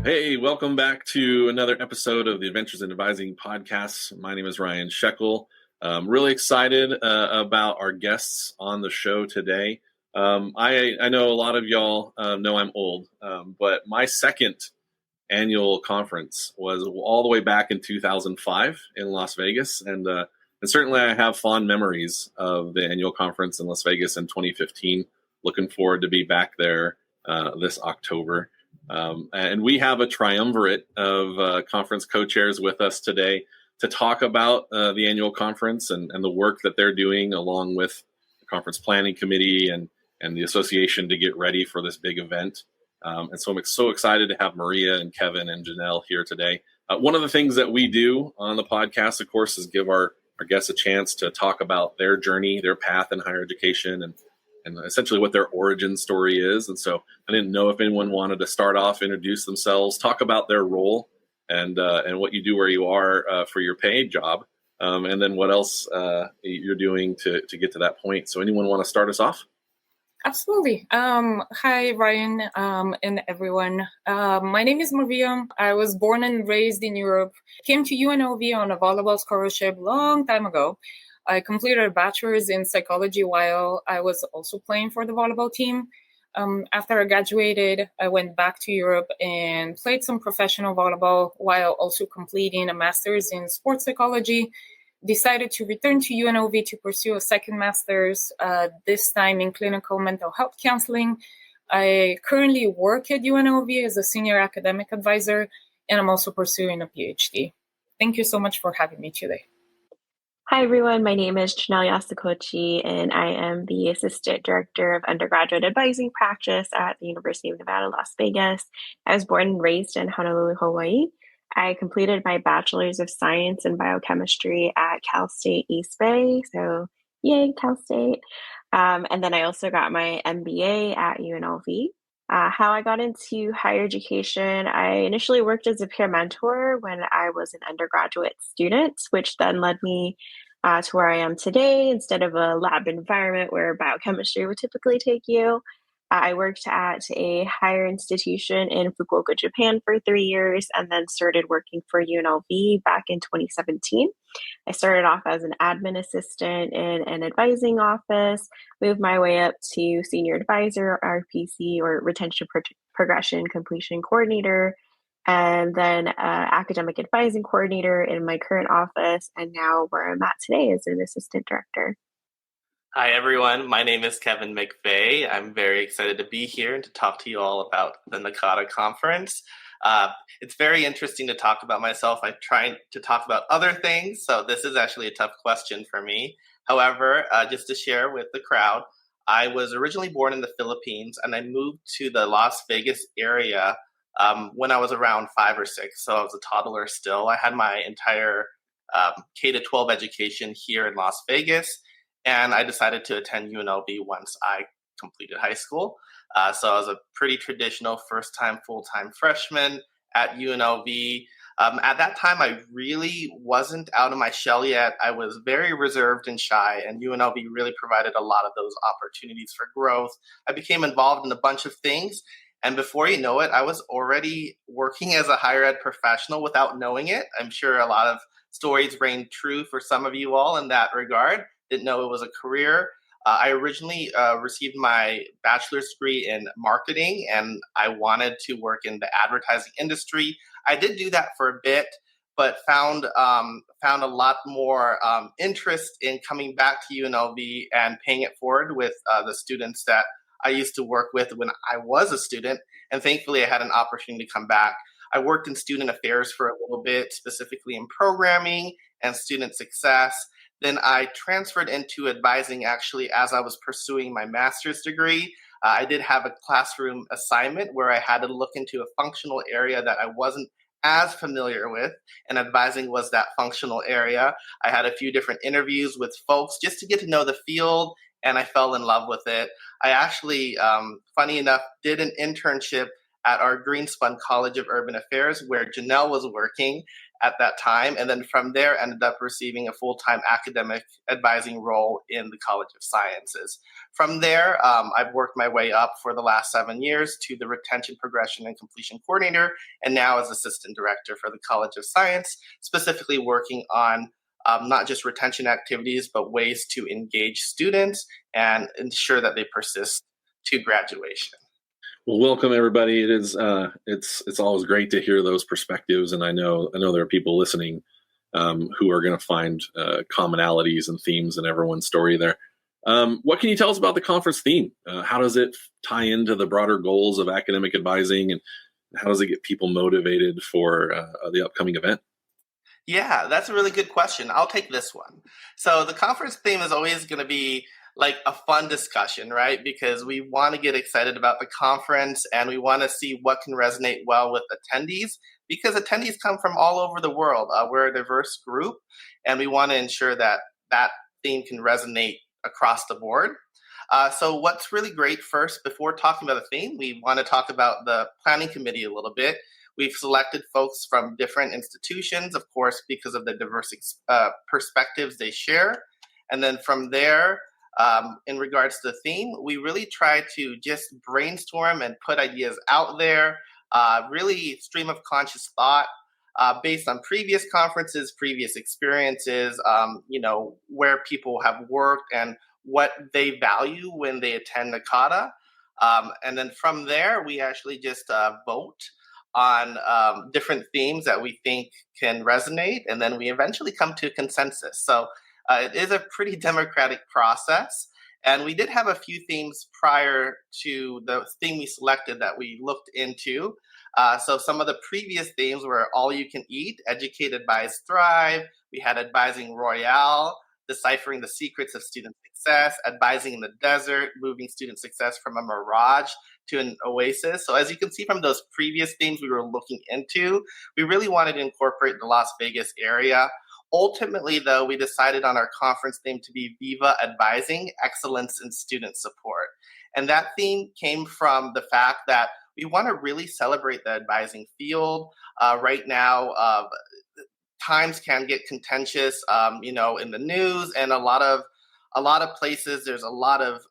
Hey, welcome back to another episode of the Adventures in Advising podcast. My name is Ryan Shekel. I'm really excited about our guests on the show today. I know a lot of y'all know I'm old, but my second annual conference was all the way back in 2005 in Las Vegas. And certainly I have fond memories of the annual conference in Las Vegas in 2015. Looking forward to be back there this October. And we have a triumvirate of conference co-chairs with us today to talk about the annual conference and the work that they're doing along with the conference planning committee and the association to get ready for this big event. And so I'm so excited to have Maria and Kevin and Janelle here today. One of the things that we do on the podcast, of course, is give our guests a chance to talk about their journey, their path in higher education, and essentially what their origin story is. And so I didn't know if anyone wanted to start off, introduce themselves, talk about their role and what you do where you are for your paid job, and then what else you're doing to get to that point. So anyone want to start us off? Absolutely. Hi, Ryan, and everyone. My name is Maria. I was born and raised in Europe, came to UNLV on a volleyball scholarship long time ago. I completed a bachelor's in psychology while I was also playing for the volleyball team. After I graduated, I went back to Europe and played some professional volleyball while also completing a master's in sports psychology. Decided to return to UNLV to pursue a second master's, this time in clinical mental health counseling. I currently work at UNLV as a senior academic advisor, and I'm also pursuing a PhD. Thank you so much for having me today. Hi, everyone. My name is Janelle Yasukochi, and I am the Assistant Director of Undergraduate Advising Practice at the University of Nevada, Las Vegas. I was born and raised in Honolulu, Hawaii. I completed my Bachelor's of Science in Biochemistry at Cal State East Bay, so yay, Cal State. And then I also got my MBA at UNLV. How I got into higher education, I initially worked as a peer mentor when I was an undergraduate student, which then led me to where I am today. Instead of a lab environment where biochemistry would typically take you, I worked at a higher institution in Fukuoka, Japan for 3 years, and then started working for UNLV back in 2017. I started off as an admin assistant in an advising office, moved my way up to senior advisor, RPC, or retention progression completion coordinator, and then academic advising coordinator in my current office, and now where I'm at today is an assistant director. Hi, everyone. My name is Kevin McVay. I'm very excited to be here and to talk to you all about the NACADA conference. It's very interesting to talk about myself. I try to talk about other things, so this is actually a tough question for me. However, just to share with the crowd, I was originally born in the Philippines, and I moved to the Las Vegas area when I was around 5 or 6, so I was a toddler still. I had my entire K-12 education here in Las Vegas, and I decided to attend UNLV once I completed high school. So I was a pretty traditional first-time full-time freshman at UNLV. At that time, I really wasn't out of my shell yet. I was very reserved and shy, and UNLV really provided a lot of those opportunities for growth. I became involved in a bunch of things, and before you know it, I was already working as a higher ed professional without knowing it. I'm sure a lot of stories reign true for some of you all in that regard. Didn't know it was a career. I originally received my bachelor's degree in marketing, and I wanted to work in the advertising industry. I did do that for a bit, but found a lot more interest in coming back to UNLV and paying it forward with the students that I used to work with when I was a student. And thankfully, I had an opportunity to come back. I worked in student affairs for a little bit, specifically in programming and student success. Then I transferred into advising actually as I was pursuing my master's degree. I did have a classroom assignment where I had to look into a functional area that I wasn't as familiar with, and advising was that functional area. I had a few different interviews with folks just to get to know the field, and I fell in love with it. I actually, funny enough, did an internship at our Greenspun College of Urban Affairs, where Janelle was working at that time. And then from there, ended up receiving a full-time academic advising role in the College of Sciences. From there, I've worked my way up for the last 7 years to the Retention, Progression, and Completion Coordinator, and now as Assistant Director for the College of Science, specifically working on not just retention activities, but ways to engage students and ensure that they persist to graduation. Well, welcome everybody. It is it's always great to hear those perspectives, and I know there are people listening who are going to find commonalities and themes in everyone's story there. What can you tell us about the conference theme? How does it tie into the broader goals of academic advising, and how does it get people motivated for the upcoming event? Yeah, that's a really good question. I'll take this one. So the conference theme is always going to be like a fun discussion, right? Because we want to get excited about the conference and we want to see what can resonate well with attendees, because attendees come from all over the world. We're a diverse group and we want to ensure that that theme can resonate across the board. So what's really great first, before talking about the theme, we want to talk about the planning committee a little bit. We've selected folks from different institutions, of course, because of the diverse perspectives they share. And then from there, in regards to the theme, we really try to just brainstorm and put ideas out there, really stream of conscious thought based on previous conferences, previous experiences, where people have worked and what they value when they attend NACADA. And then from there, we actually just vote on different themes that we think can resonate, and then we eventually come to a consensus. So it is a pretty democratic process, and we did have a few themes prior to the theme we selected that we looked into. So some of the previous themes were All You Can Eat, Educate, Advise, Thrive. We had Advising Royale, Deciphering the Secrets of Student Success, Advising in the Desert, Moving Student Success from a Mirage to an Oasis. So as you can see from those previous themes we were looking into, we really wanted to incorporate the Las Vegas area. Ultimately, though, we decided on our conference theme to be Viva Advising, Excellence in Student Support. And that theme came from the fact that we want to really celebrate the advising field. Right now, times can get contentious, in the news, and a lot of places. There's a lot of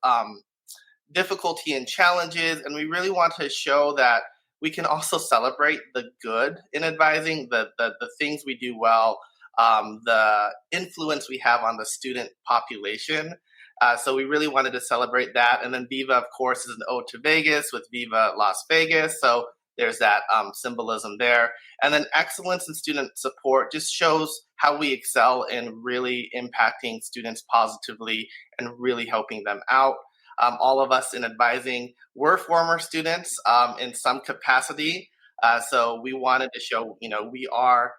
difficulty and challenges, and we really want to show that we can also celebrate the good in advising, the things we do well, the influence we have on the student population. So we really wanted to celebrate that. And then Viva, of course, is an ode to Vegas with Viva Las Vegas. So there's that symbolism there. And then excellence in student support just shows how we excel in really impacting students positively and really helping them out. All of us in advising were former students in some capacity. So we wanted to show, we are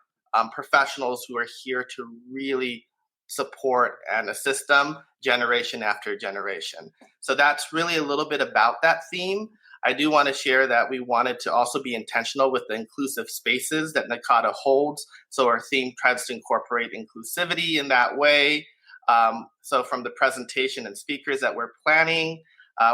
professionals who are here to really support and assist them generation after generation. So that's really a little bit about that theme. I do want to share that we wanted to also be intentional with the inclusive spaces that NACADA holds. So our theme tries to incorporate inclusivity in that way. So from the presentation and speakers that we're planning,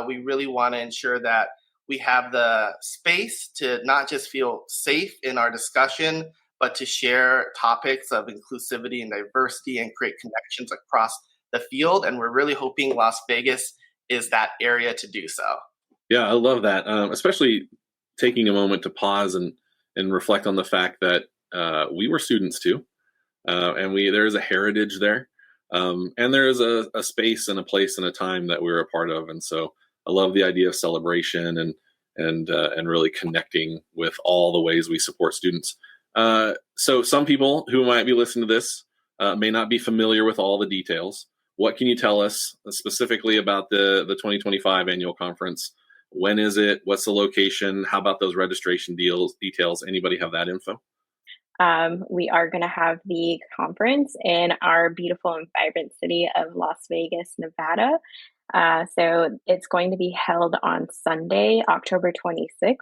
we really want to ensure that we have the space to not just feel safe in our discussion, but to share topics of inclusivity and diversity and create connections across the field. And we're really hoping Las Vegas is that area to do so. Yeah, I love that, especially taking a moment to pause and reflect on the fact that we were students too, and there is a heritage there, and there is a space and a place and a time that we were a part of. And so I love the idea of celebration and really connecting with all the ways we support students. So some people who might be listening to this may not be familiar with all the details. What can you tell us specifically about the 2025 annual conference? When is it? What's the location? How about those registration details? Anybody have that info? We are going to have the conference in our beautiful and vibrant city of Las Vegas, Nevada. So it's going to be held on Sunday, October 26th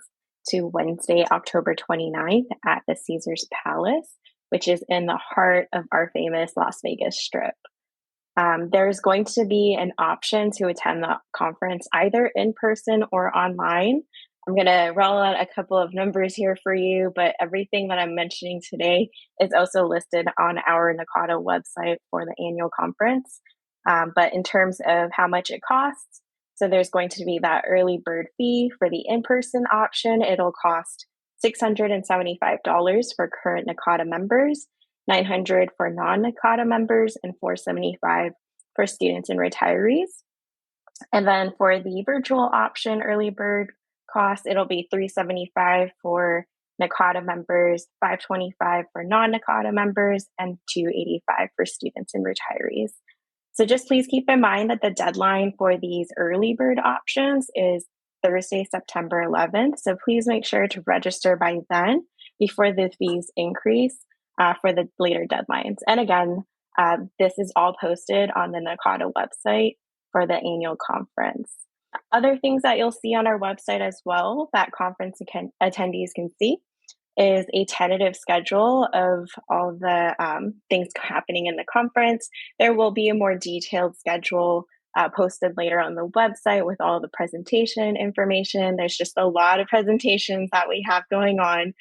to Wednesday, October 29th at the Caesars Palace, which is in the heart of our famous Las Vegas Strip. There's going to be an option to attend the conference either in person or online. I'm going to roll out a couple of numbers here for you, but everything that I'm mentioning today is also listed on our NACADA website for the annual conference. But in terms of how much it costs, so there's going to be that early bird fee for the in-person option. It'll cost $675 for current NACADA members, $900 for non-NACADA members, and $475 for students and retirees. And then for the virtual option early bird cost, it'll be $375 for NACADA members, $525 for non-NACADA members, and $285 for students and retirees. So just please keep in mind that the deadline for these early bird options is Thursday, September 11th. So please make sure to register by then before the fees increase for the later deadlines. And again, this is all posted on the NACADA website for the annual conference. Other things that you'll see on our website as well that conference attendees can see is a tentative schedule of all the things happening in the conference. There will be a more detailed schedule posted later on the website with all the presentation information. There's just a lot of presentations that we have going on.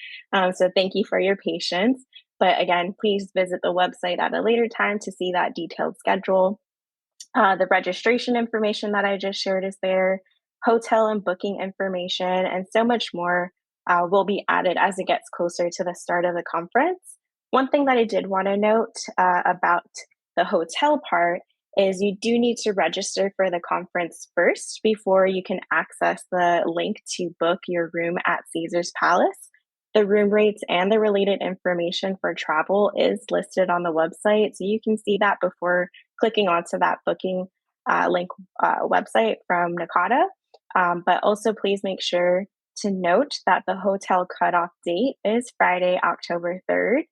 So thank you for your patience. But again, please visit the website at a later time to see that detailed schedule. The registration information that I just shared is there, hotel and booking information, and so much more will be added as it gets closer to the start of the conference. One thing that I did want to note about the hotel part is you do need to register for the conference first before you can access the link to book your room at Caesars Palace. The room rates and the related information for travel is listed on the website, so you can see that before clicking onto that booking link website from NACADA. But also please make sure to note that the hotel cutoff date is Friday, October 3rd.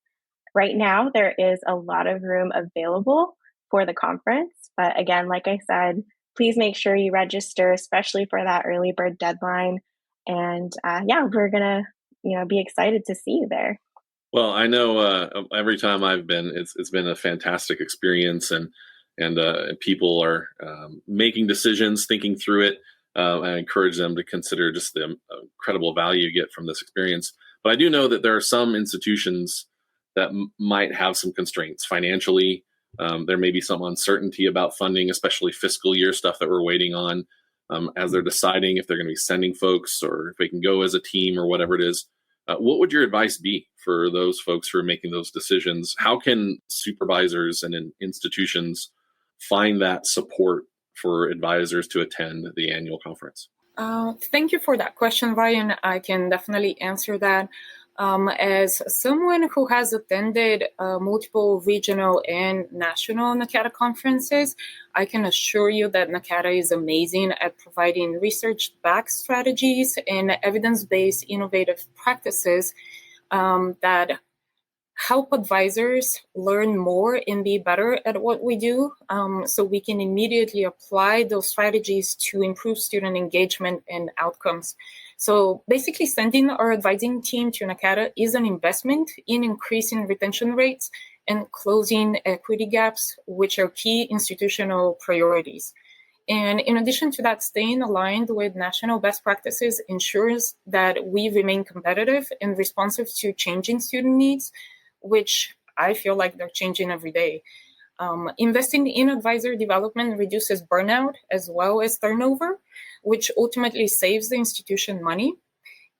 Right now, there is a lot of room available for the conference. But again, like I said, please make sure you register, especially for that early bird deadline. And we're going to be excited to see you there. Well, I know every time I've been, it's been a fantastic experience, and people are making decisions, thinking through it. I encourage them to consider just the incredible value you get from this experience. But I do know that there are some institutions that might have some constraints financially. There may be some uncertainty about funding, especially fiscal year stuff that we're waiting on as they're deciding if they're going to be sending folks or if they can go as a team or whatever it is. What would your advice be for those folks who are making those decisions? How can supervisors and institutions find that support for advisors to attend the annual conference? Thank you for that question, Ryan. I can definitely answer that. As someone who has attended multiple regional and national NACADA conferences, I can assure you that NACADA is amazing at providing research-backed strategies and evidence-based innovative practices that help advisors learn more and be better at what we do, so we can immediately apply those strategies to improve student engagement and outcomes. So basically, sending our advising team to NACADA is an investment in increasing retention rates and closing equity gaps, which are key institutional priorities. And in addition to that, staying aligned with national best practices ensures that we remain competitive and responsive to changing student needs, which I feel like they're changing every day. Investing in advisor development reduces burnout as well as turnover, which ultimately saves the institution money.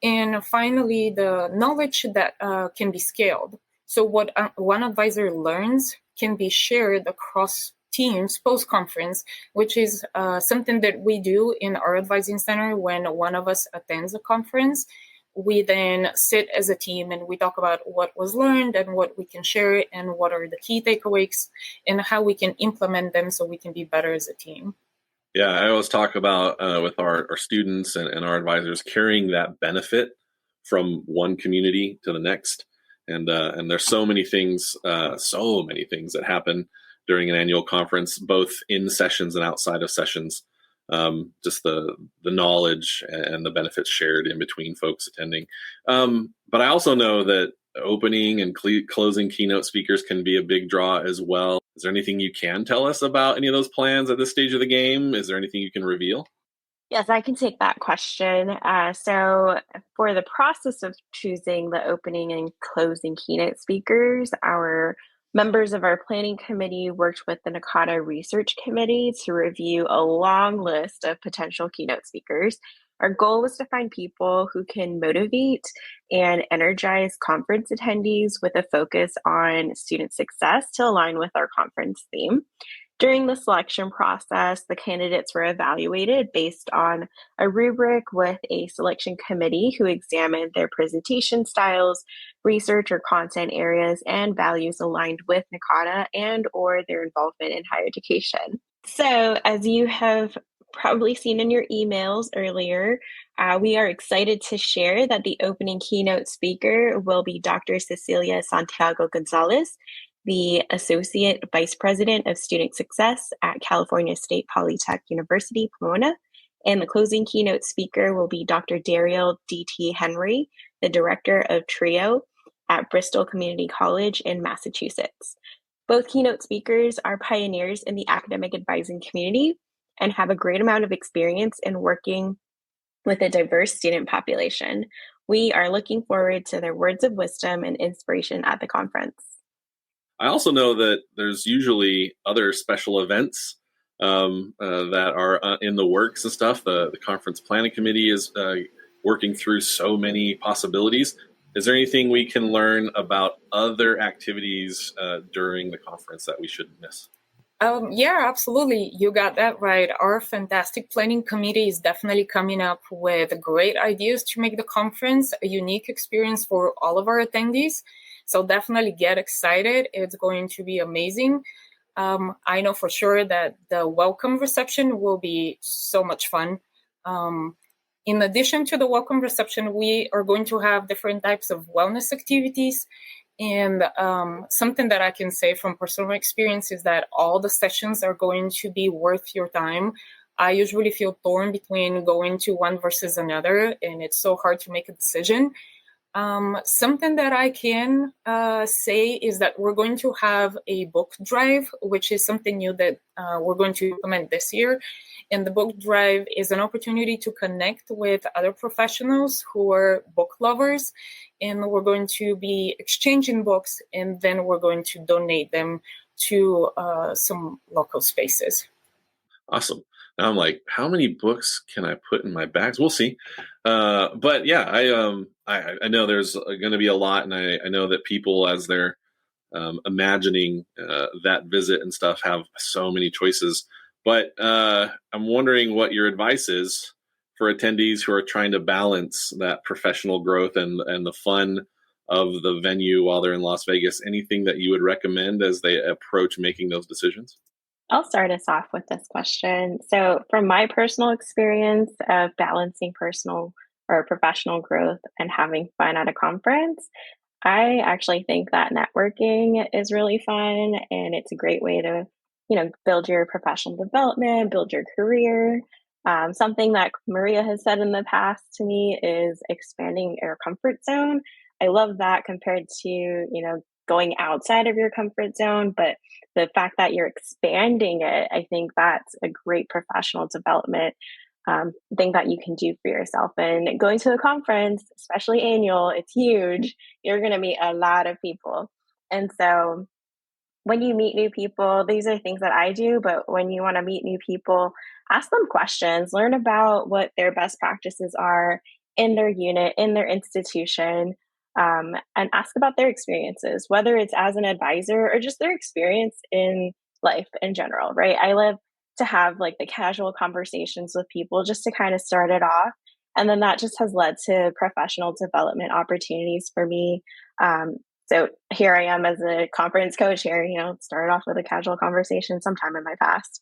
And finally, the knowledge that can be scaled. So what one advisor learns can be shared across teams post-conference, which is something that we do in our advising center when one of us attends a conference. We then sit as a team and we talk about what was learned and what we can share and what are the key takeaways and how we can implement them so we can be better as a team. Yeah, I always talk about with our students and our advisors carrying that benefit from one community to the next. And there's so many things that happen during an annual conference, both in sessions and outside of sessions. Just the knowledge and the benefits shared in between folks attending. But I also know that opening and closing keynote speakers can be a big draw as well. Is there anything you can tell us about any of those plans at this stage of the game? Is there anything you can reveal? Yes, I can take that question. So, for the process of choosing the opening and closing keynote speakers, our members of our planning committee worked with the NACADA Research Committee to review a long list of potential keynote speakers. Our goal was to find people who can motivate and energize conference attendees with a focus on student success to align with our conference theme. During the selection process, the candidates were evaluated based on a rubric with a selection committee who examined their presentation styles, research or content areas, and values aligned with NACADA and or their involvement in higher education. So, as you have probably seen in your emails earlier, we are excited to share that the opening keynote speaker will be Dr. Cecilia Santiago Gonzalez, the Associate Vice President of Student Success at California State Polytech University, Pomona. And the closing keynote speaker will be Dr. Daryl D.T. Henry, the Director of TRIO at Bristol Community College in Massachusetts. Both keynote speakers are pioneers in the academic advising community and have a great amount of experience in working with a diverse student population. We are looking forward to their words of wisdom and inspiration at the conference. I also know that there's usually other special events that are in the works and stuff. The conference planning committee is working through so many possibilities. Is there anything we can learn about other activities during the conference that we shouldn't miss? Yeah, absolutely. You got that right. Our fantastic planning committee is definitely coming up with great ideas to make the conference a unique experience for all of our attendees. So definitely get excited. It's going to be amazing. I know for sure that the welcome reception will be so much fun. In addition to the welcome reception, we are going to have different types of wellness activities. And something that I can say from personal experience is that all the sessions are going to be worth your time. I usually feel torn between going to one versus another, and it's so hard to make a decision. Something that I can say is that we're going to have a book drive, which is something new that we're going to implement this year. And the book drive is an opportunity to connect with other professionals who are book lovers. And we're going to be exchanging books, and then we're going to donate them to some local spaces. Awesome. Now I'm like, how many books can I put in my bags? We'll see. But yeah, I know there's going to be a lot, and I know that people, as they're imagining that visit and stuff, have so many choices. But I'm wondering what your advice is for attendees who are trying to balance that professional growth and the fun of the venue while they're in Las Vegas. Anything that you would recommend as they approach making those decisions? I'll start us off with this question. So, from my personal experience of balancing personal or professional growth and having fun at a conference, I actually think that networking is really fun, and it's a great way to, build your professional development, build your career. Something that Maria has said in the past to me is expanding your comfort zone. I love that compared to, going outside of your comfort zone, but the fact that you're expanding it, I think that's a great professional development thing that you can do for yourself. And going to a conference, especially annual, it's huge. You're going to meet a lot of people. And so when you meet new people, these are things that I do, but when you want to meet new people, ask them questions, learn about what their best practices are in their unit, in their institution, and ask about their experiences, whether it's as an advisor or just their experience in life in general, right? I love to have like the casual conversations with people just to kind of start it off. And then that just has led to professional development opportunities for me. So here I am as a conference coach here, started off with a casual conversation sometime in my past.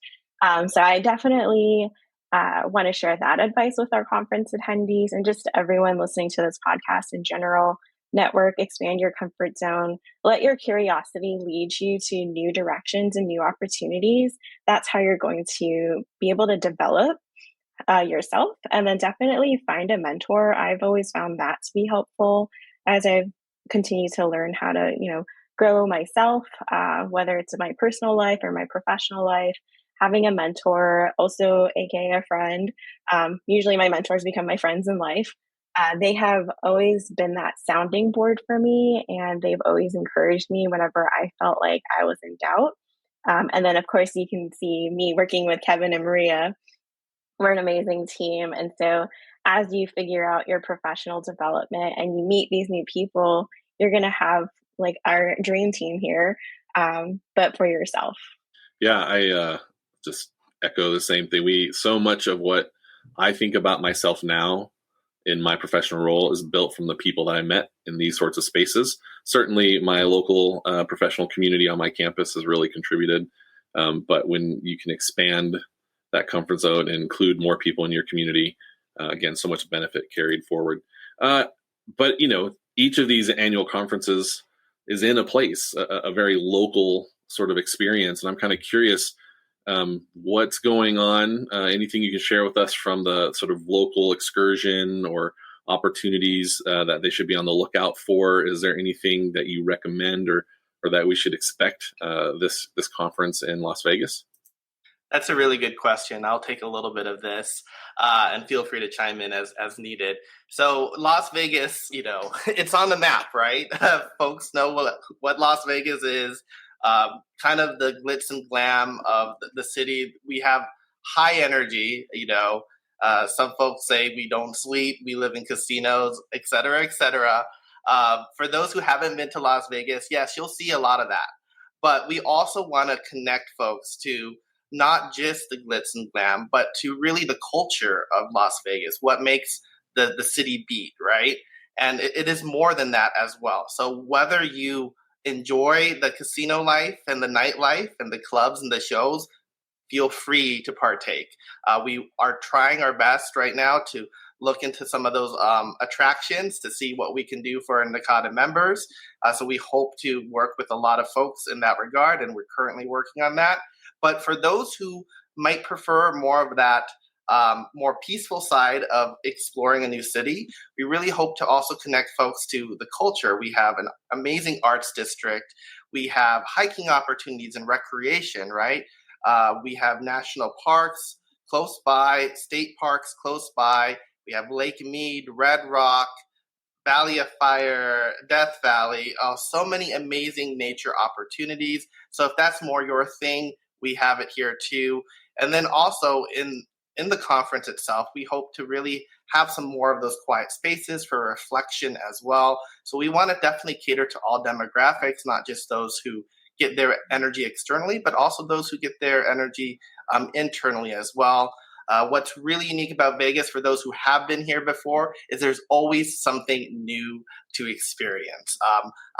So I definitely want to share that advice with our conference attendees and just everyone listening to this podcast in general. Network, expand your comfort zone, let your curiosity lead you to new directions and new opportunities. That's how you're going to be able to develop yourself. And then definitely find a mentor. I've always found that to be helpful as I've continued to learn how to, grow myself, whether it's in my personal life or my professional life. having a mentor, also aka a friend. Usually my mentors become my friends in life. They have always been that sounding board for me, and they've always encouraged me whenever I felt like I was in doubt. And then, of course, you can see me working with Kevin and Maria. We're an amazing team. And so, as you figure out your professional development and you meet these new people, you're going to have like our dream team here, but for yourself. Yeah, I just echo the same thing. So much of what I think about myself now in my professional role is built from the people that I met in these sorts of spaces. Certainly, my local professional community on my campus has really contributed. But when you can expand that comfort zone and include more people in your community, again, so much benefit carried forward. But each of these annual conferences is in a place, a very local sort of experience, and I'm kind of curious what's going on. Anything you can share with us from the sort of local excursion or opportunities that they should be on the lookout for? Is there anything that you recommend or that we should expect this conference in Las Vegas? That's a really good question. I'll take a little bit of this and feel free to chime in as needed. So Las Vegas, it's on the map, right? Folks know what Las Vegas is. Kind of the glitz and glam of the city. We have high energy, some folks say we don't sleep, we live in casinos, et cetera, et cetera. For those who haven't been to Las Vegas, yes, you'll see a lot of that. But we also want to connect folks to not just the glitz and glam, but to really the culture of Las Vegas, what makes the city beat, right? And it is more than that as well. So whether you enjoy the casino life and the nightlife and the clubs and the shows, feel free to partake. We are trying our best right now to look into some of those attractions to see what we can do for our NACADA members. So we hope to work with a lot of folks in that regard, and we're currently working on that. But for those who might prefer more of that more peaceful side of exploring a new city, we really hope to also connect folks to the culture. We have an amazing arts district. We have hiking opportunities and recreation, right? We have national parks close by, state parks close by. We have Lake Mead, Red Rock, Valley of Fire, Death Valley, so many amazing nature opportunities. So if that's more your thing, we have it here too. And then also in the conference itself, we hope to really have some more of those quiet spaces for reflection as well. So we want to definitely cater to all demographics, not just those who get their energy externally, but also those who get their energy internally as well. What's really unique about Vegas for those who have been here before is there's always something new to experience.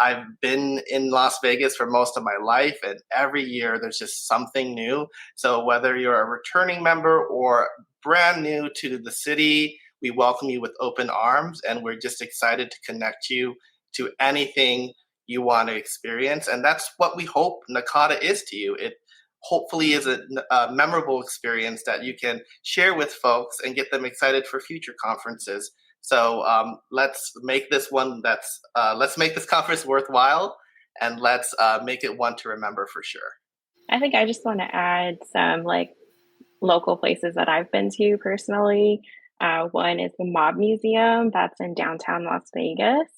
I've been in Las Vegas for most of my life, and every year there's just something new. So whether you're a returning member or brand new to the city, we welcome you with open arms, and we're just excited to connect you to anything you want to experience. And that's what we hope NACADA is to you. It hopefully is a memorable experience that you can share with folks and get them excited for future conferences. So let's make this let's make this conference worthwhile, and let's make it one to remember for sure. I think I just want to add some local places that I've been to personally. One is the Mob Museum that's in downtown Las Vegas.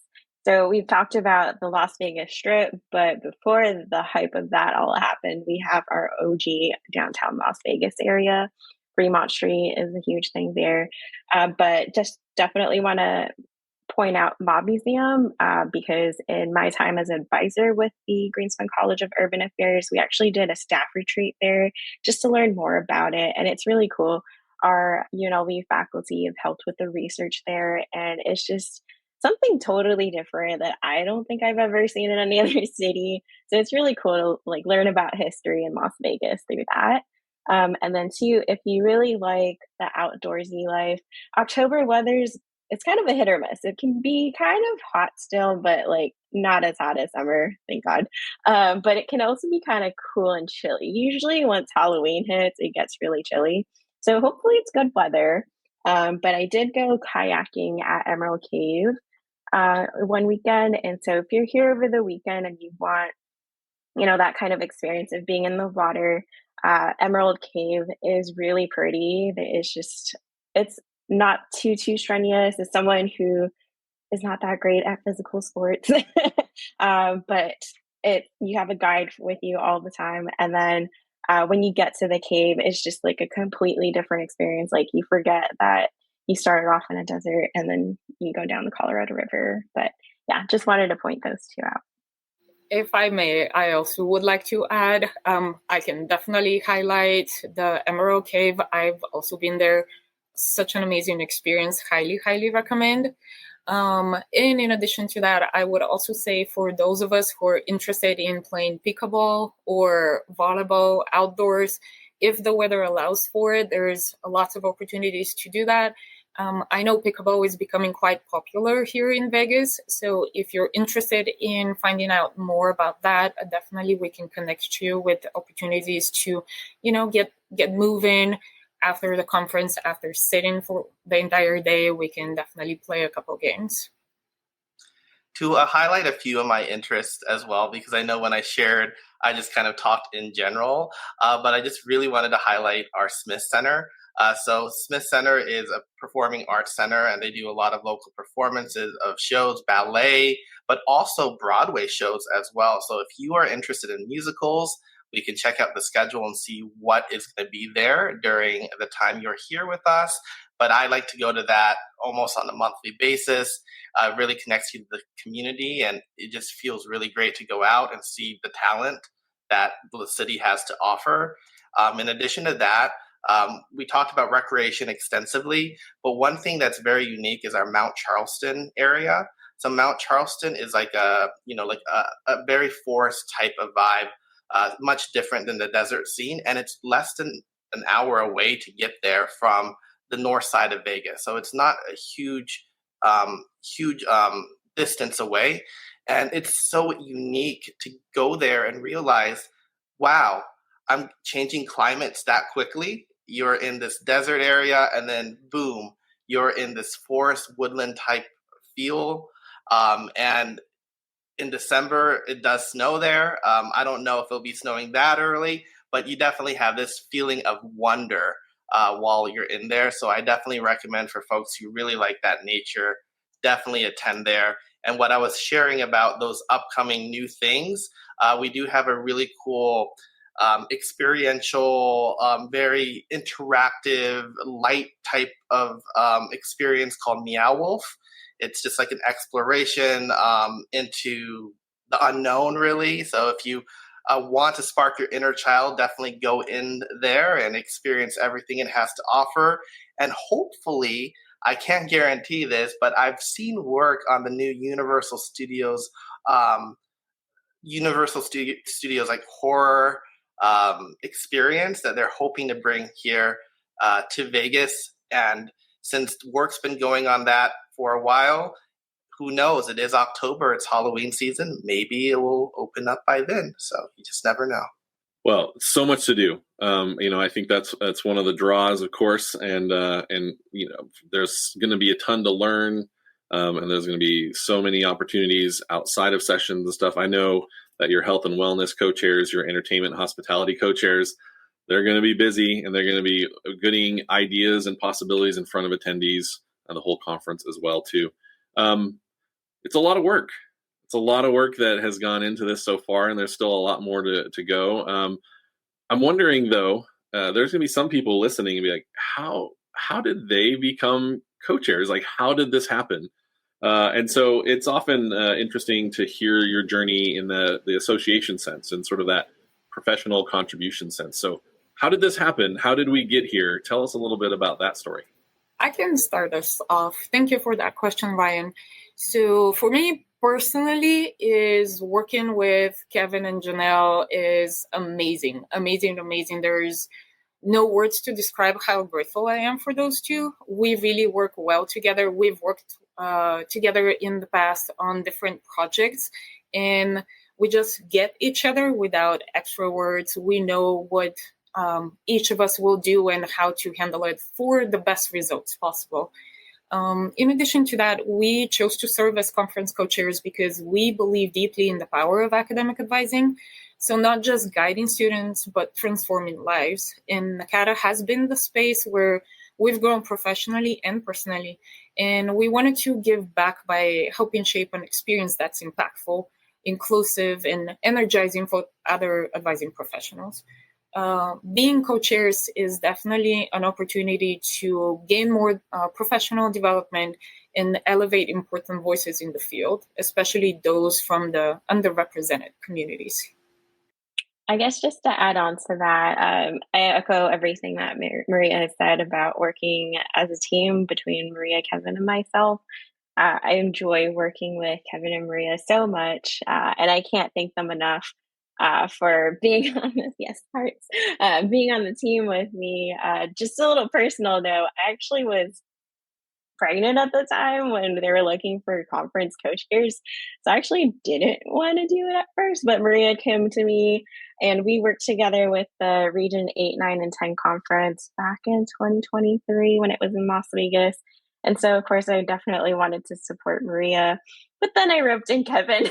So we've talked about the Las Vegas Strip, but before the hype of that all happened, we have our OG downtown Las Vegas area. Fremont Street is a huge thing there. But just definitely want to point out Mob Museum because in my time as an advisor with the Greenspan College of Urban Affairs, we actually did a staff retreat there just to learn more about it. And it's really cool. Our UNLV faculty have helped with the research there, and it's just something totally different that I don't think I've ever seen in any other city. So it's really cool to learn about history in Las Vegas through that. And then two, if you really like the outdoorsy life, October it's kind of a hit or miss. It can be kind of hot still, but not as hot as summer, thank God. But it can also be kind of cool and chilly. Usually once Halloween hits, it gets really chilly. So hopefully it's good weather. But I did go kayaking at Emerald Cave one weekend. And so if you're here over the weekend and you want that kind of experience of being in the water. Emerald Cave is really pretty. It's not too strenuous. As someone who is not that great at physical sports, but you have a guide with you all the time. And then when you get to the cave, it's just like a completely different experience. Like you forget that you started off in a desert and then you go down the Colorado River. But yeah, just wanted to point those two out. If I may, I also would like to add, I can definitely highlight the Emerald Cave. I've also been there. Such an amazing experience. Highly, highly recommend. And in addition to that, I would also say for those of us who are interested in playing pickleball or volleyball outdoors, if the weather allows for it, there's lots of opportunities to do that. I know pickleball is becoming quite popular here in Vegas. So if you're interested in finding out more about that, definitely we can connect you with opportunities to, get moving after the conference. After sitting for the entire day, we can definitely play a couple games. To highlight a few of my interests as well, because I know when I shared, I just kind of talked in general, but I just really wanted to highlight our Smith Center. So Smith Center is a performing arts center, and they do a lot of local performances of shows, ballet, but also Broadway shows as well. So if you are interested in musicals, we can check out the schedule and see what is going to be there during the time you're here with us. But I like to go to that almost on a monthly basis. Really connects you to the community, and it just feels really great to go out and see the talent that the city has to offer. In addition to that, we talked about recreation extensively, but one thing that's very unique is our Mount Charleston area. So Mount Charleston is like a very forest type of vibe, much different than the desert scene, and it's less than an hour away to get there from the north side of Vegas. So it's not a huge distance away, and it's so unique to go there and realize, wow, I'm changing climates that quickly. You're in this desert area, and then boom, you're in this forest woodland type feel. And in December, it does snow there. I don't know if it'll be snowing that early, but you definitely have this feeling of wonder while you're in there. So I definitely recommend for folks who really like that nature, definitely attend there. And what I was sharing about those upcoming new things, we do have a really cool experiential, very interactive, light type of experience called Meow Wolf. It's just like an exploration into the unknown, really. So if you want to spark your inner child, definitely go in there and experience everything it has to offer. And hopefully, I can't guarantee this, but I've seen work on the new Universal Studios like horror experience that they're hoping to bring here to Vegas. And since work's been going on that for a while, who knows? It is October, it's Halloween season. Maybe it will open up by then. So you just never know. Well, so much to do. I think that's one of the draws, of course, and there's going to be a ton to learn, and there's going to be so many opportunities outside of sessions and stuff. I know that your health and wellness co-chairs, your entertainment and hospitality co-chairs, they're going to be busy, and they're going to be getting ideas and possibilities in front of attendees and the whole conference as well too. It's a lot of work. It's a lot of work that has gone into this so far, and there's still a lot more to go. I'm wondering, though, there's going to be some people listening and be like, how did they become co-chairs? Like, how did this happen? And so it's often interesting to hear your journey in the association sense and sort of that professional contribution sense. So how did this happen? How did we get here? Tell us a little bit about that story. I can start us off. Thank you for that question, Ryan. So for me personally, is working with Kevin and Janelle is amazing. There's no words to describe how grateful I am for those two. We really work well together. We've worked together in the past on different projects, and we just get each other without extra words. We know what each of us will do and how to handle it for the best results possible. In addition to that, we chose to serve as conference co-chairs because we believe deeply in the power of academic advising. So not just guiding students, but transforming lives. And NACADA has been the space where we've grown professionally and personally. And we wanted to give back by helping shape an experience that's impactful, inclusive, and energizing for other advising professionals. Being co-chairs is definitely an opportunity to gain more professional development and elevate important voices in the field, especially those from the underrepresented communities. I guess just to add on to that, I echo everything that Maria has said about working as a team between Maria, Kevin, and myself. I enjoy working with Kevin and Maria so much, and I can't thank them enough for being on this. Yes, hearts. Being on the team with me. Just a little personal note, I actually was pregnant at the time when they were looking for conference co-chairs. So I actually didn't want to do it at first, but Maria came to me and we worked together with the Region 8, 9, and 10 conference back in 2023 when it was in Las Vegas. And so, of course, I definitely wanted to support Maria. But then I roped in Kevin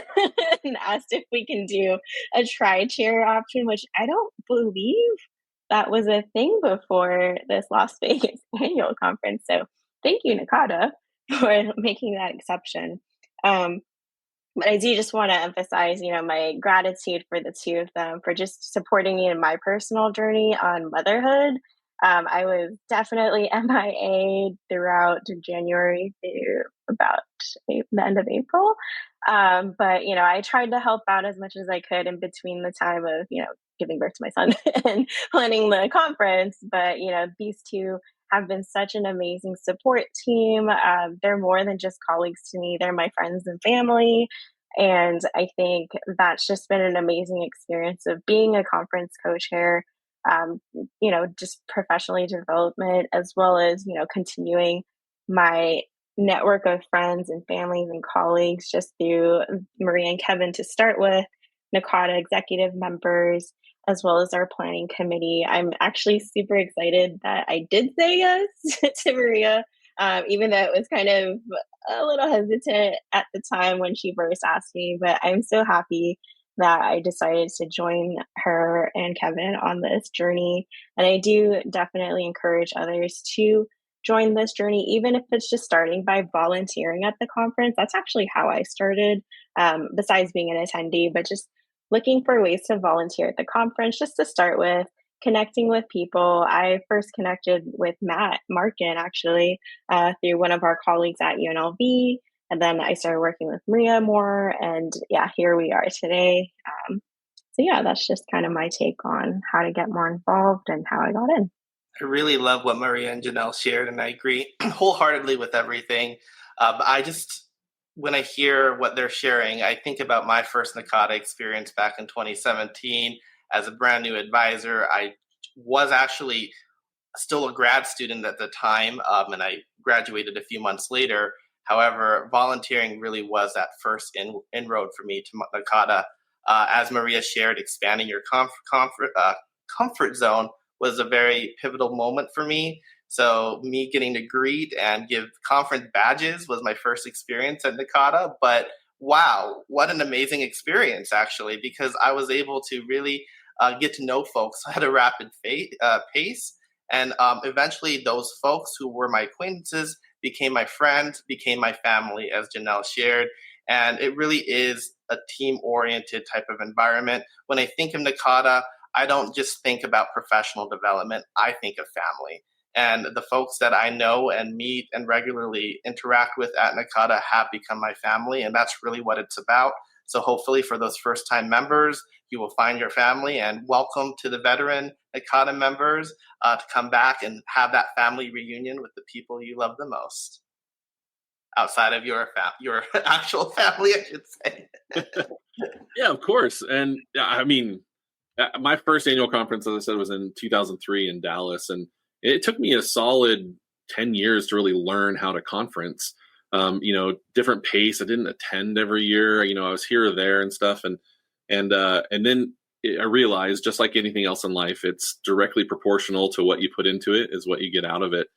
and asked if we can do a tri-chair option, which I don't believe that was a thing before this Las Vegas annual conference. So thank you, NACADA, for making that exception. But I do just want to emphasize, my gratitude for the two of them for just supporting me in my personal journey on motherhood. I was definitely MIA throughout January through about the end of April. But, I tried to help out as much as I could in between the time of, giving birth to my son and planning the conference. But, these two have been such an amazing support team. They're more than just colleagues to me. They're my friends and family. And I think that's just been an amazing experience of being a conference co-chair, just professionally development, as well as, continuing my network of friends and families and colleagues just through Maria and Kevin to start with, NACADA executive members, as well as our planning committee. I'm actually super excited that I did say yes to Maria, even though it was kind of a little hesitant at the time when she first asked me, but I'm so happy that I decided to join her and Kevin on this journey. And I do definitely encourage others to join this journey, even if it's just starting by volunteering at the conference. That's actually how I started, besides being an attendee, but just looking for ways to volunteer at the conference, just to start with, connecting with people. I first connected with Matt Markin, actually, through one of our colleagues at UNLV. And then I started working with Maria more. And yeah, here we are today. So yeah, that's just kind of my take on how to get more involved and how I got in. I really love what Maria and Janelle shared, and I agree wholeheartedly with everything. When I hear what they're sharing, I think about my first NACADA experience back in 2017 as a brand new advisor. I was actually still a grad student at the time, and I graduated a few months later. However, volunteering really was that first inroad for me to NACADA. As Maria shared, expanding your comfort zone was a very pivotal moment for me. So me getting to greet and give conference badges was my first experience at NACADA. But wow, what an amazing experience, actually, because I was able to really get to know folks at a rapid pace. And eventually those folks who were my acquaintances became my friends, became my family, as Janelle shared. And it really is a team-oriented type of environment. When I think of NACADA, I don't just think about professional development. I think of family. And the folks that I know and meet and regularly interact with at NACADA have become my family. And that's really what it's about. So hopefully for those first-time members, you will find your family, and welcome to the veteran NACADA members to come back and have that family reunion with the people you love the most. Outside of your actual family, I should say. Yeah, of course. And I mean, my first annual conference, as I said, was in 2003 in Dallas. And it took me a solid 10 years to really learn how to conference. Different pace. I didn't attend every year. I was here or there and stuff. And then I realized, just like anything else in life, it's directly proportional to what you put into it is what you get out of it.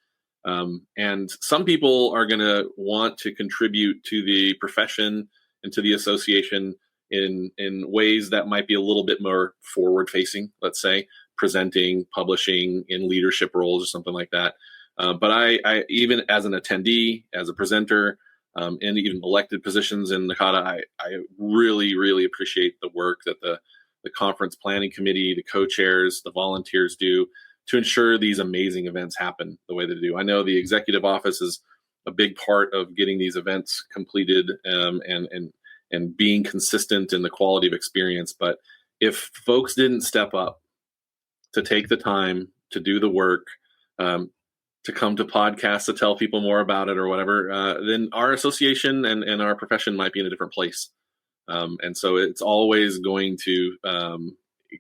And some people are going to want to contribute to the profession and to the association in ways that might be a little bit more forward facing, let's say presenting, publishing in leadership roles or something like that. But I even as an attendee, as a presenter, and even elected positions in NACADA, I really, really appreciate the work that the conference planning committee, the co-chairs, the volunteers do to ensure these amazing events happen the way they do. I know the executive office is a big part of getting these events completed and being consistent in the quality of experience. But if folks didn't step up to take the time to do the work, to come to podcasts to tell people more about it or whatever, then our association and our profession might be in a different place. And so it's always going to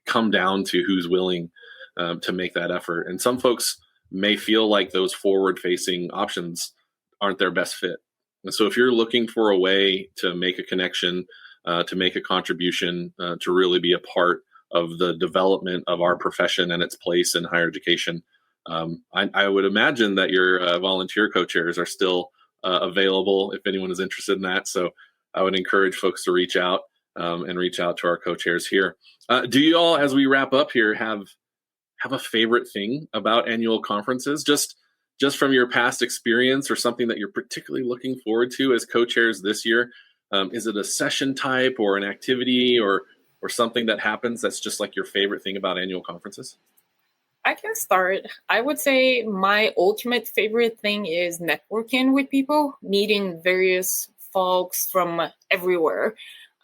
come down to who's willing to make that effort. And some folks may feel like those forward-facing options aren't their best fit. And so if you're looking for a way to make a connection, to make a contribution, to really be a part of the development of our profession and its place in higher education, I would imagine that your volunteer co-chairs are still available if anyone is interested in that. So I would encourage folks to reach out and reach out to our co-chairs here. Do you all, as we wrap up here, have a favorite thing about annual conferences? Just from your past experience or something that you're particularly looking forward to as co-chairs this year? Is it a session type or an activity or something that happens that's just like your favorite thing about annual conferences? I can start. I would say my ultimate favorite thing is networking with people, meeting various folks from everywhere.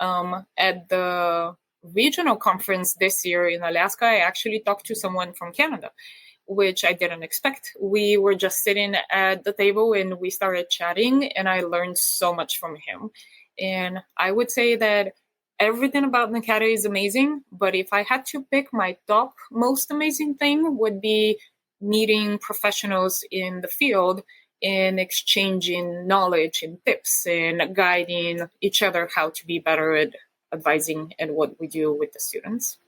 At the regional conference this year in Alaska, I actually talked to someone from Canada, which I didn't expect. We were just sitting at the table and we started chatting, and I learned so much from him. And I would say that everything about NACADA is amazing, but if I had to pick my top most amazing thing would be meeting professionals in the field and exchanging knowledge and tips and guiding each other how to be better at advising and what we do with the students.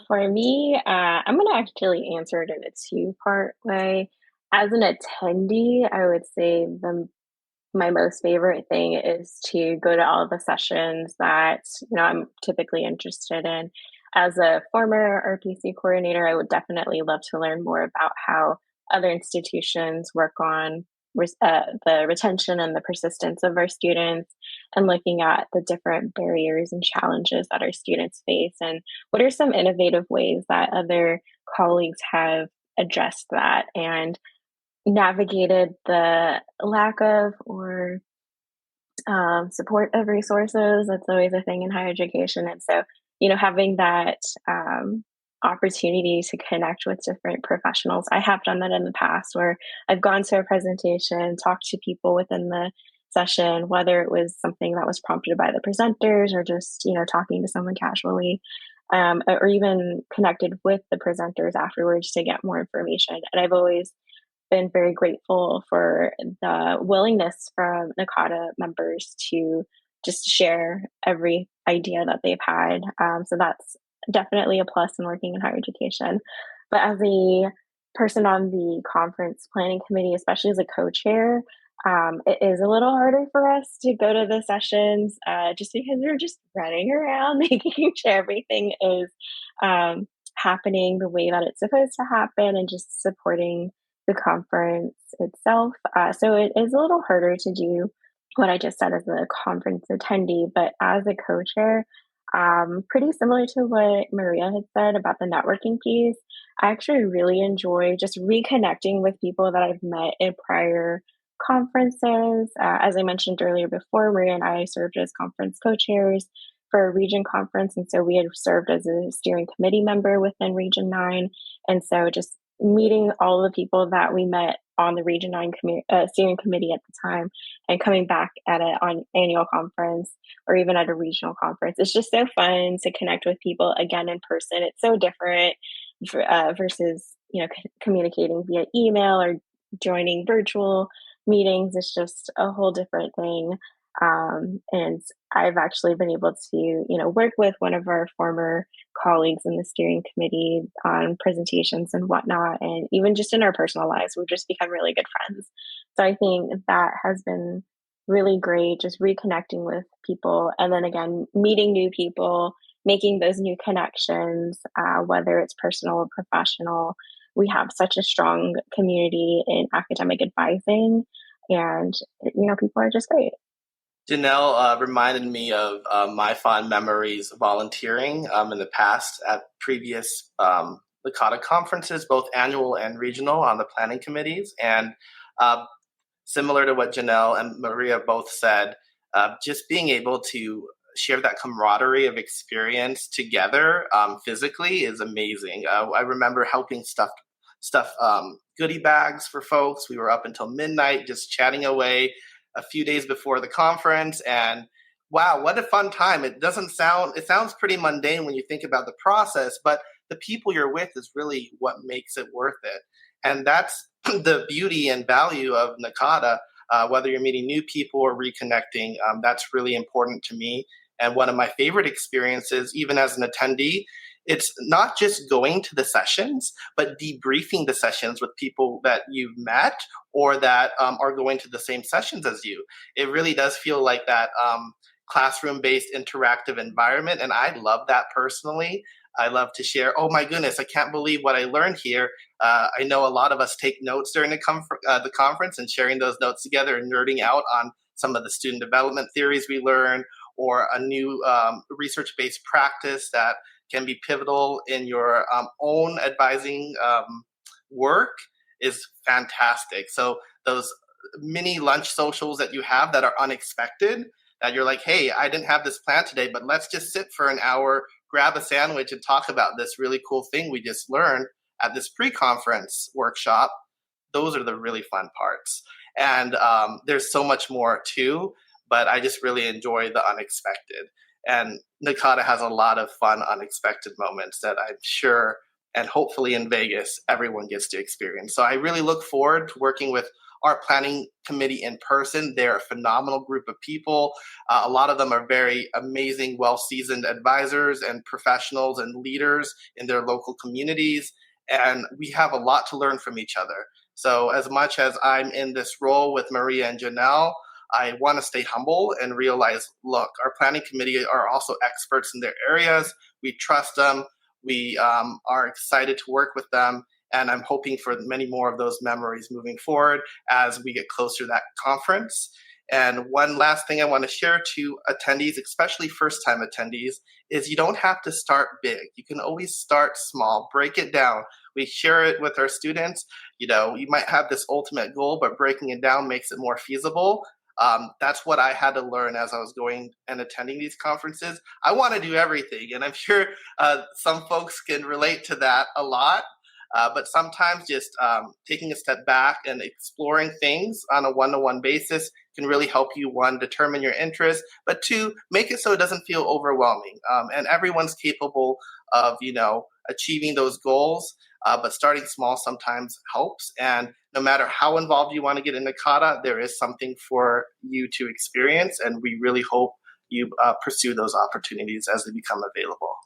For me, I'm going to actually answer it in a two-part way. As an attendee, I would say my most favorite thing is to go to all of the sessions that I'm typically interested in. As a former RPC coordinator, I would definitely love to learn more about how other institutions work on the retention and the persistence of our students, and looking at the different barriers and challenges that our students face, and what are some innovative ways that other colleagues have addressed that and navigated the lack of or support of resources. That's always a thing in higher education. And so, having that opportunity to connect with different professionals. I have done that in the past where I've gone to a presentation, talked to people within the session, whether it was something that was prompted by the presenters or just, talking to someone casually, or even connected with the presenters afterwards to get more information. And I've always been very grateful for the willingness from NACADA members to just share every idea that they've had. So that's definitely a plus in working in higher education. But as a person on the conference planning committee, especially as a co-chair, it is a little harder for us to go to the sessions just because we're just running around making sure everything is happening the way that it's supposed to happen and just supporting the conference itself. So it is a little harder to do what I just said as a conference attendee, but as a co-chair, pretty similar to what Maria had said about the networking piece, I actually really enjoy just reconnecting with people that I've met in prior conferences. As I mentioned earlier before, Maria and I served as conference co-chairs for a region conference, and so we had served as a steering committee member within Region 9, and so just meeting all the people that we met on the Region 9 steering committee at the time and coming back at it on annual conference or even at a regional conference. It's just so fun to connect with people again in person. It's so different versus, communicating via email or joining virtual meetings. It's just a whole different thing. And I've actually been able to, work with one of our former colleagues in the steering committee on presentations and whatnot. And even just in our personal lives, we've just become really good friends. So I think that has been really great, just reconnecting with people. And then again, meeting new people, making those new connections, whether it's personal or professional. We have such a strong community in academic advising, and people are just great. Janelle reminded me of my fond memories volunteering in the past at previous NACADA conferences, both annual and regional, on the planning committees. And similar to what Janelle and Maria both said, just being able to share that camaraderie of experience together physically is amazing. I remember helping stuff goodie bags for folks. We were up until midnight just chatting away a few days before the conference, and wow, what a fun time. It sounds pretty mundane when you think about the process, but the people you're with is really what makes it worth it. And that's the beauty and value of NACADA, whether you're meeting new people or reconnecting. That's really important to me. And one of my favorite experiences, even as an attendee, it's not just going to the sessions, but debriefing the sessions with people that you've met or that are going to the same sessions as you. It really does feel like that classroom-based interactive environment, and I love that personally. I love to share, oh my goodness, I can't believe what I learned here. I know a lot of us take notes during the conference, and sharing those notes together and nerding out on some of the student development theories we learn, or a new research-based practice that can be pivotal in your own advising work is fantastic. So those mini lunch socials that you have that are unexpected, that you're like, hey, I didn't have this plan today, but let's just sit for an hour, grab a sandwich, and talk about this really cool thing we just learned at this pre-conference workshop. Those are the really fun parts. And there's so much more too, but I just really enjoy the unexpected. And NACADA has a lot of fun, unexpected moments that I'm sure, and hopefully in Vegas, everyone gets to experience. So I really look forward to working with our planning committee in person. They're a phenomenal group of people. A lot of them are very amazing, well-seasoned advisors and professionals and leaders in their local communities. And we have a lot to learn from each other. So as much as I'm in this role with Maria and Janelle, I want to stay humble and realize, look, our planning committee are also experts in their areas. We trust them. We are excited to work with them. And I'm hoping for many more of those memories moving forward as we get closer to that conference. And one last thing I want to share to attendees, especially first-time attendees, is you don't have to start big. You can always start small, break it down. We share it with our students. You might have this ultimate goal, but breaking it down makes it more feasible. That's what I had to learn as I was going and attending these conferences. I want to do everything, and I'm sure some folks can relate to that a lot. But sometimes just taking a step back and exploring things on a one-to-one basis can really help you, one, determine your interest, but two, make it so it doesn't feel overwhelming. And everyone's capable of, achieving those goals, but starting small sometimes helps. And no matter how involved you want to get in NACADA, there is something for you to experience, and we really hope you pursue those opportunities as they become available.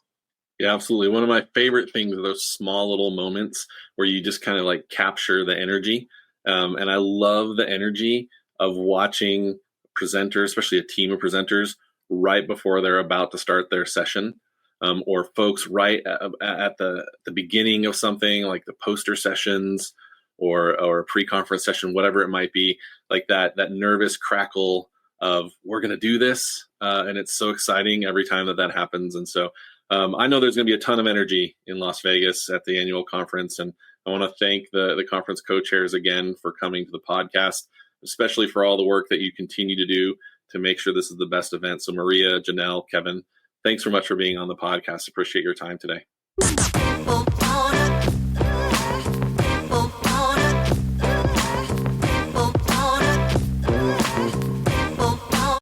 Yeah, absolutely. One of my favorite things are those small little moments where you just kind of like capture the energy. And I love the energy of watching presenters, especially a team of presenters, right before they're about to start their session, or folks right at the beginning of something like the poster sessions or a pre-conference session, whatever it might be, like that nervous crackle of we're going to do this. And it's so exciting every time that happens. And so I know there's going to be a ton of energy in Las Vegas at the annual conference, and I want to thank the conference co-chairs again for coming to the podcast, especially for all the work that you continue to do to make sure this is the best event. So Maria, Janelle, Kevin, thanks so much for being on the podcast. Appreciate your time today.